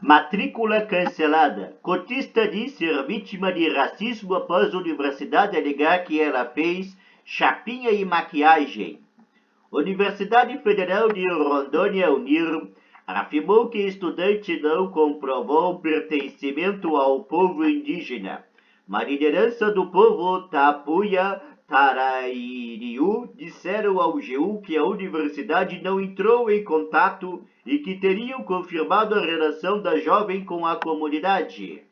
Matrícula cancelada. Cotista diz ser vítima de racismo após a universidade alegar que ela fez chapinha e maquiagem. Universidade Federal de Rondônia, UNIR, afirmou que estudante não comprovou pertencimento ao povo indígena. Uma liderança do povo Tapuia Tarairiu disseram ao G1 que a universidade não entrou em contato e que teriam confirmado a relação da jovem com a comunidade.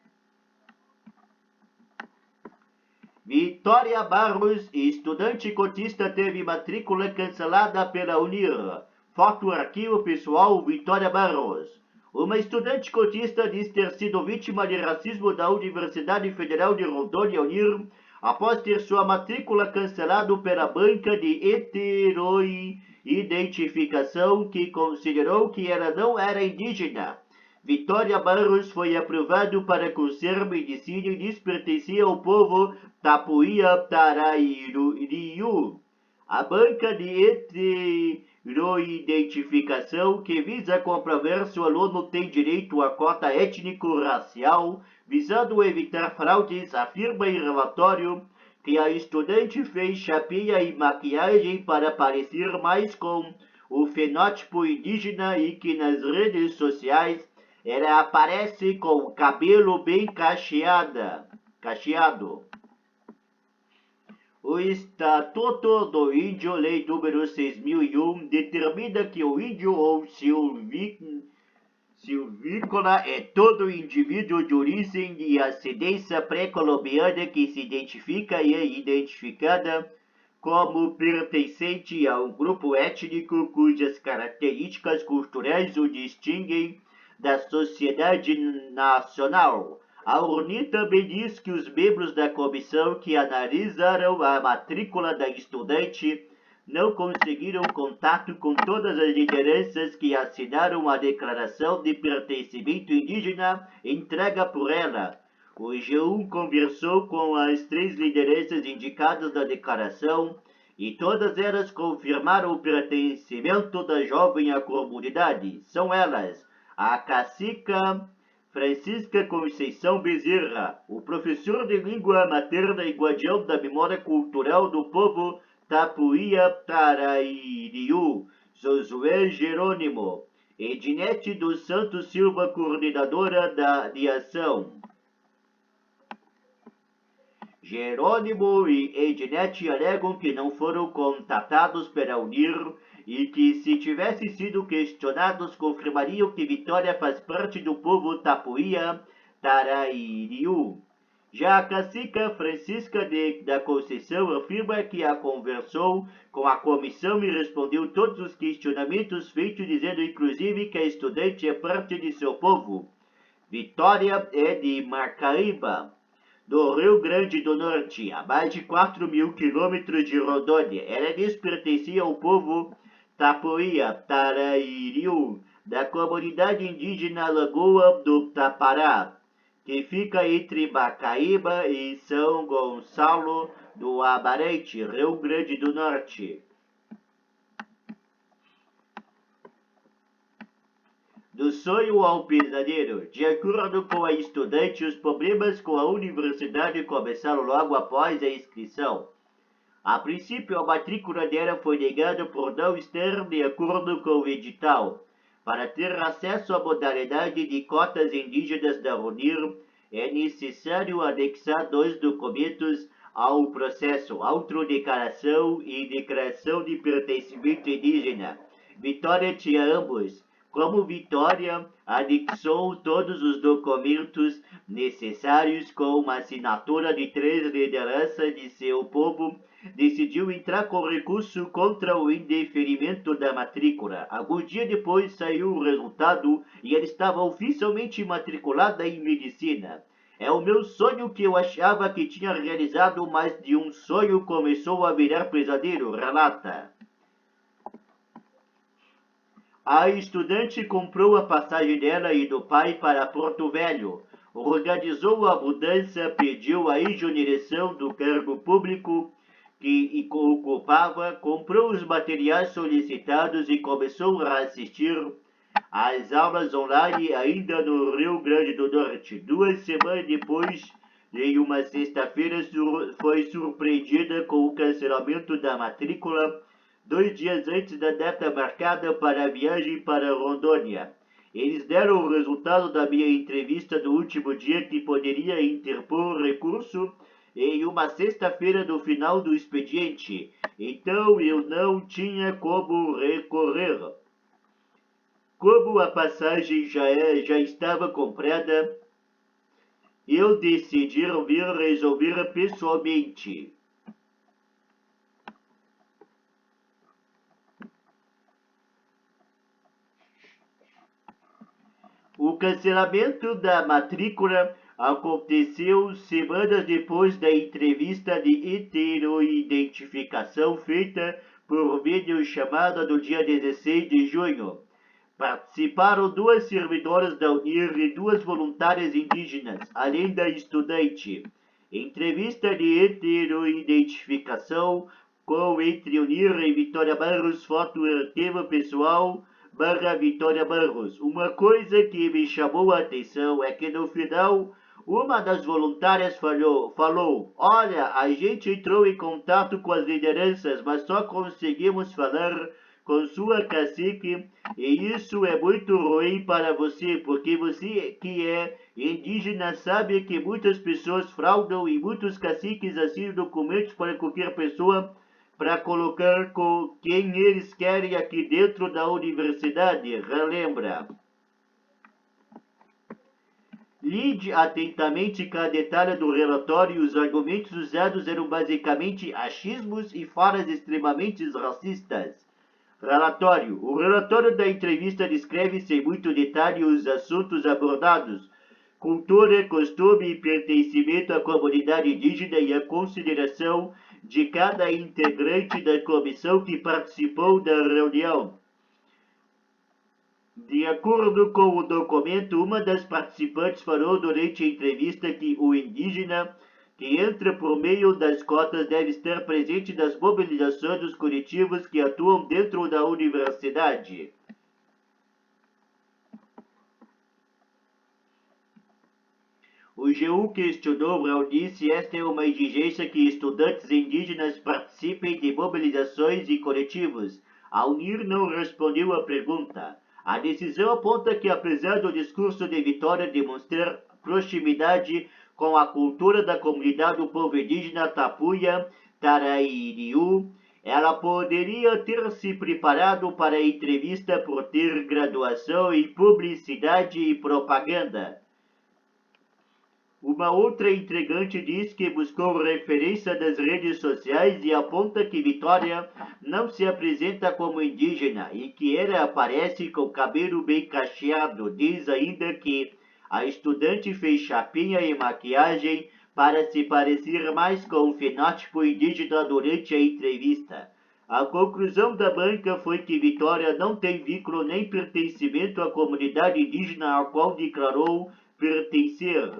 Vitória Barros, estudante cotista, teve matrícula cancelada pela UNIR. Foto arquivo pessoal Vitória Barros. Uma estudante cotista diz ter sido vítima de racismo da Universidade Federal de Rondônia, UNIR, após ter sua matrícula cancelada pela banca de heteroidentificação, que considerou que ela não era indígena. Vitória Barros foi aprovado para cursar medicina e diz pertencia ao povo Tapuia Tarairiu. A banca de heteroidentificação, que visa comprovar se o aluno tem direito à cota étnico-racial, visando evitar fraudes, afirma em relatório que a estudante fez chapinha e maquiagem para parecer mais com o fenótipo indígena e que nas redes sociais ela aparece com o cabelo bem cacheado. O Estatuto do Índio, Lei número 6001, determina que o índio ou silvícola é todo indivíduo de origem e ascendência pré-colombiana que se identifica e é identificada como pertencente a um grupo étnico cujas características culturais o distinguem da sociedade nacional. A UNIR também diz que os membros da comissão que analisaram a matrícula da estudante não conseguiram contato com todas as lideranças que assinaram a declaração de pertencimento indígena entregue por ela. O G1 conversou com as 3 lideranças indicadas na declaração e todas elas confirmaram o pertencimento da jovem à comunidade. São elas: a cacica Francisca Conceição Bezerra, o professor de língua materna e guardião da memória cultural do povo Tapuia Tarairiu, Josué Jerônimo, Edinete dos Santos Silva, coordenadora de ação. Jerônimo e Ednete alegam que não foram contatados pela UNIR e que, se tivessem sido questionados, confirmariam que Vitória faz parte do povo Tapuia Tarairiu. Já a cacica Francisca da Conceição afirma que a conversou com a comissão e respondeu todos os questionamentos feitos, dizendo inclusive que a estudante é parte de seu povo. Vitória é de Macaíba, do Rio Grande do Norte, a mais de 4.000 quilômetros de Rondônia. Ela diz pertencia ao povo Tapuia Tarairiu, da comunidade indígena Lagoa do Tapará, que fica entre Macaíba e São Gonçalo do Amarante, Rio Grande do Norte. Do sonho ao pesadelo. De acordo com a estudante, os problemas com a universidade começaram logo após a inscrição. A princípio, a matrícula dela foi negada por não estar de acordo com o edital. Para ter acesso à modalidade de cotas indígenas da UNIR, é necessário anexar 2 documentos ao processo: autodeclaração e declaração de pertencimento indígena. Vitória tinha ambos. Como Vitória anexou todos os documentos necessários com uma assinatura de 3 lideranças de seu povo, decidiu entrar com recurso contra o indeferimento da matrícula. Alguns dias depois saiu o resultado e ela estava oficialmente matriculada em medicina. É o meu sonho que eu achava que tinha realizado, mas de um sonho começou a virar pesadelo, relata. A estudante comprou a passagem dela e do pai para Porto Velho, organizou a mudança, pediu a exoneração do cargo público que ocupava, comprou os materiais solicitados e começou a assistir as aulas online ainda no Rio Grande do Norte. 2 semanas depois, em uma sexta-feira, foi surpreendida com o cancelamento da matrícula 2 dias antes da data marcada para a viagem para Rondônia. Eles deram o resultado da minha entrevista do último dia que poderia interpor recurso em uma sexta-feira no final do expediente. Então eu não tinha como recorrer. Como a passagem já estava comprada, eu decidi vir resolver pessoalmente. O cancelamento da matrícula aconteceu semanas depois da entrevista de heteroidentificação feita por videochamada no dia 16 de junho. Participaram 2 servidoras da UNIR e 2 voluntárias indígenas, além da estudante. Entrevista de heteroidentificação com entre UNIR e Vitória Barros, foto arquivo pessoal Vitória Barros. Uma coisa que me chamou a atenção é que no final uma das voluntárias falou: olha, a gente entrou em contato com as lideranças, mas só conseguimos falar com sua cacique, e isso é muito ruim para você, porque você que é indígena sabe que muitas pessoas fraudam e muitos caciques assinam documentos para qualquer pessoa para colocar com quem eles querem aqui dentro da universidade. Relembra. Lide atentamente cada detalhe do relatório. Os argumentos usados eram basicamente achismos e falas extremamente racistas. Relatório. O relatório da entrevista descreve sem muito detalhe os assuntos abordados: cultura, costume e pertencimento à comunidade indígena e a consideração de cada integrante da comissão que participou da reunião. De acordo com o documento, uma das participantes falou durante a entrevista que o indígena que entra por meio das cotas deve estar presente nas mobilizações dos coletivos que atuam dentro da universidade. O G1 questionou Raoni se esta é uma exigência que estudantes indígenas participem de mobilizações e coletivos. A UNIR não respondeu à pergunta. A decisão aponta que, apesar do discurso de Vitória demonstrar proximidade com a cultura da comunidade do povo indígena Tapuia Tarairiu, ela poderia ter se preparado para a entrevista por ter graduação em publicidade e propaganda. Uma outra intrigante diz que buscou referência das redes sociais e aponta que Vitória não se apresenta como indígena e que ela aparece com cabelo bem cacheado. Diz ainda que a estudante fez chapinha e maquiagem para se parecer mais com o fenótipo indígena durante a entrevista. A conclusão da banca foi que Vitória não tem vínculo nem pertencimento à comunidade indígena à qual declarou pertencer.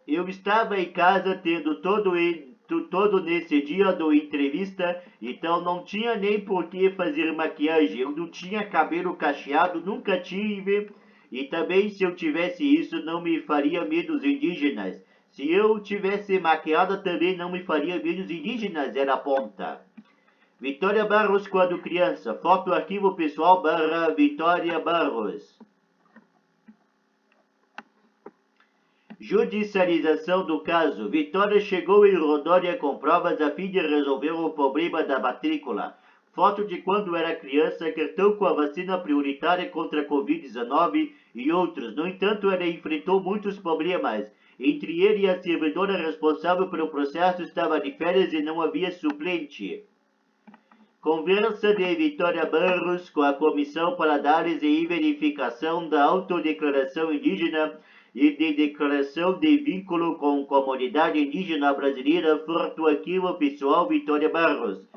Eu estava em casa tendo todo nesse dia da entrevista, então não tinha nem por que fazer maquiagem. Eu não tinha cabelo cacheado, nunca tive, e também se eu tivesse isso não me faria menos indígenas. Se eu tivesse maquiada também não me faria menos indígenas, ela aponta. Vitória Barros quando criança. Foto arquivo pessoal / Vitória Barros. Judicialização do caso. Vitória chegou em Rondônia com provas a fim de resolver o problema da matrícula. Foto de quando era criança, cartão com a vacina prioritária contra a Covid-19 e outros. No entanto, ela enfrentou muitos problemas. Entre ele e a servidora responsável pelo processo estava de férias e não havia suplente. Conversa de Vitória Barros com a Comissão para Análise e Verificação da Autodeclaração Indígena e de declaração de vínculo com a comunidade indígena brasileira, foto arquivo pessoal Vitória Barros.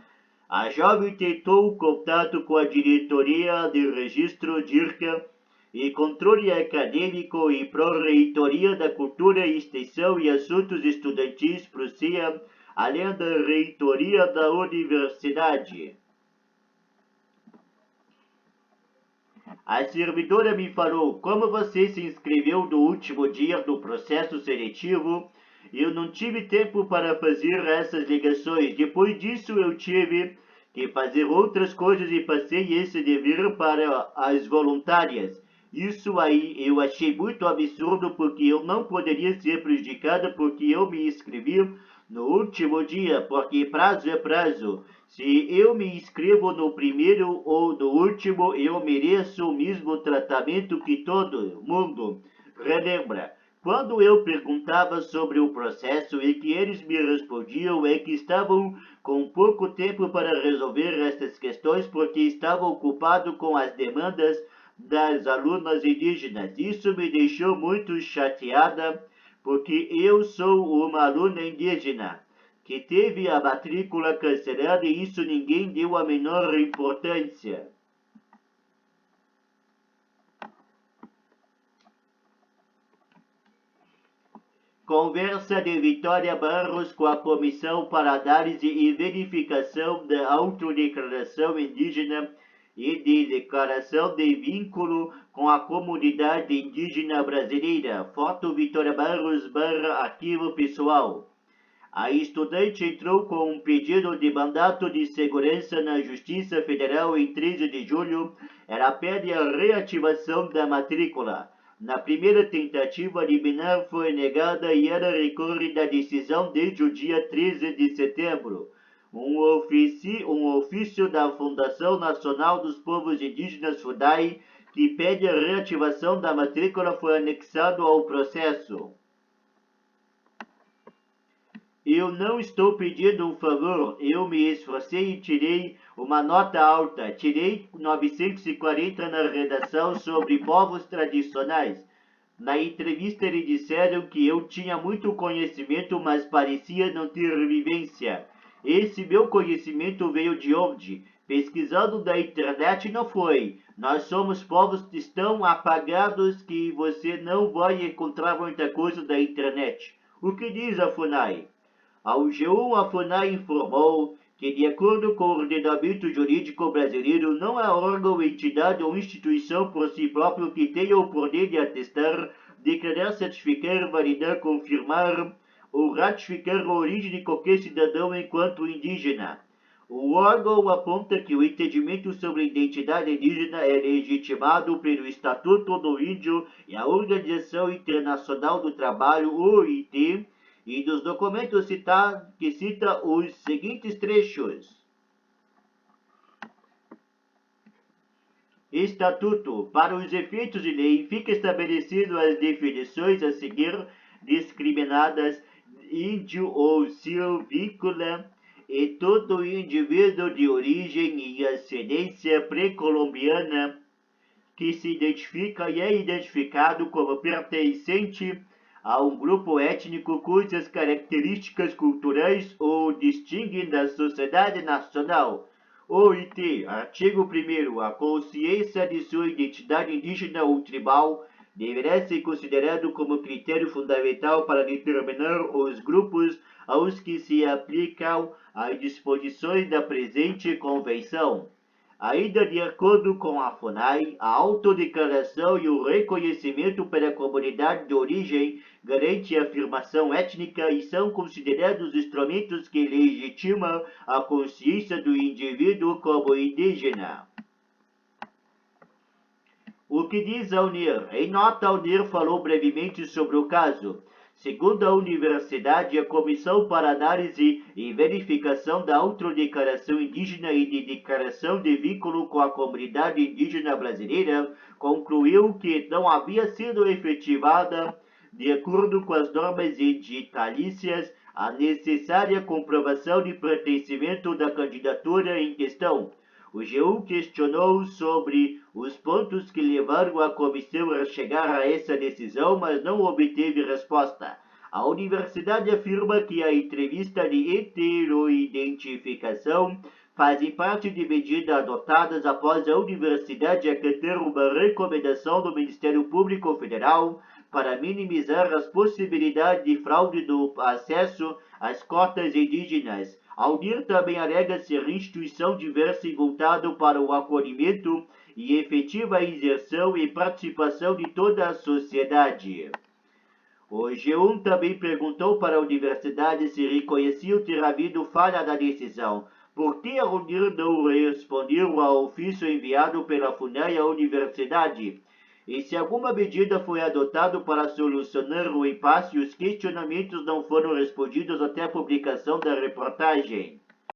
A jovem tentou contato com a diretoria de registro DIRCA e controle acadêmico e pró-reitoria da cultura, extensão e assuntos estudantis PROCEA, além da reitoria da universidade. A servidora me falou: como você se inscreveu no último dia do processo seletivo, eu não tive tempo para fazer essas ligações. Depois disso, eu tive que fazer outras coisas e passei esse dever para as voluntárias. Isso aí eu achei muito absurdo, porque eu não poderia ser prejudicada porque eu me inscrevi no último dia, porque prazo é prazo. Se eu me inscrevo no primeiro ou no último, eu mereço o mesmo tratamento que todo mundo. Relembra, quando eu perguntava sobre o processo e que eles me respondiam é que estavam com pouco tempo para resolver essas questões porque estavam ocupados com as demandas das alunas indígenas. Isso me deixou muito chateada, porque eu sou uma aluna indígena que teve a matrícula cancelada e isso ninguém deu a menor importância. Conversa de Vitória Barros com a Comissão para Análise e Verificação da Autodeclaração Indígena e de Declaração de Vínculo com a Comunidade Indígena Brasileira. Foto Vitória Barros / Arquivo Pessoal. A estudante entrou com um pedido de mandato de segurança na Justiça Federal em 13 de julho. Ela pede a reativação da matrícula. Na primeira tentativa liminar foi negada e ela recorre da decisão desde o dia 13 de setembro. Um ofício da Fundação Nacional dos Povos Indígenas, FUNAI, que pede a reativação da matrícula foi anexado ao processo. Eu não estou pedindo um favor, eu me esforcei e tirei uma nota alta. Tirei 940 na redação sobre povos tradicionais. Na entrevista eles disseram que eu tinha muito conhecimento, mas parecia não ter vivência. Esse meu conhecimento veio de onde? Pesquisando da internet não foi. Nós somos povos tão apagados que você não vai encontrar muita coisa da internet. O que diz a FUNAI? Ao G1, a FUNAI informou que, de acordo com o ordenamento jurídico brasileiro, não há órgão, entidade ou instituição por si próprio que tenha o poder de atestar, declarar, certificar, validar, confirmar ou ratificar a origem de qualquer cidadão enquanto indígena. O órgão aponta que o entendimento sobre a identidade indígena é legitimado pelo Estatuto do Índio e a Organização Internacional do Trabalho, OIT, e dos documentos que cita os seguintes trechos. Estatuto. Para os efeitos de lei, fica estabelecido as definições a seguir discriminadas: índio ou silvícola e todo indivíduo de origem e ascendência pré-colombiana que se identifica e é identificado como pertencente a um grupo étnico cujas características culturais o distinguem da sociedade nacional. OIT, artigo 1º, a consciência de sua identidade indígena ou tribal deverá ser considerado como critério fundamental para determinar os grupos aos que se aplicam as disposições da presente convenção. Ainda de acordo com a FUNAI, a autodeclaração e o reconhecimento pela comunidade de origem garante a afirmação étnica e são considerados instrumentos que legitimam a consciência do indivíduo como indígena. O que diz a UNIR? Em nota, a UNIR falou brevemente sobre o caso. Segundo a universidade, a Comissão para Análise e Verificação da Autodeclaração Indígena e de Declaração de Vínculo com a Comunidade Indígena Brasileira concluiu que não havia sido efetivada, de acordo com as normas editalícias, a necessária comprovação de pertencimento da candidatura em questão. O G1 questionou sobre os pontos que levaram a comissão a chegar a essa decisão, mas não obteve resposta. A universidade afirma que a entrevista de heteroidentificação fazem parte de medidas adotadas após a universidade acatar uma recomendação do Ministério Público Federal para minimizar as possibilidades de fraude no acesso as cotas indígenas. A UNIR também alega ser instituição diversa e voltada para o acolhimento e efetiva inserção e participação de toda a sociedade. O G1 também perguntou para a universidade se reconheciam ter havido falha na decisão, por que a UNIR não respondeu ao ofício enviado pela FUNAI à universidade, e se alguma medida foi adotada para solucionar o impasse e os questionamentos não foram respondidos até a publicação da reportagem.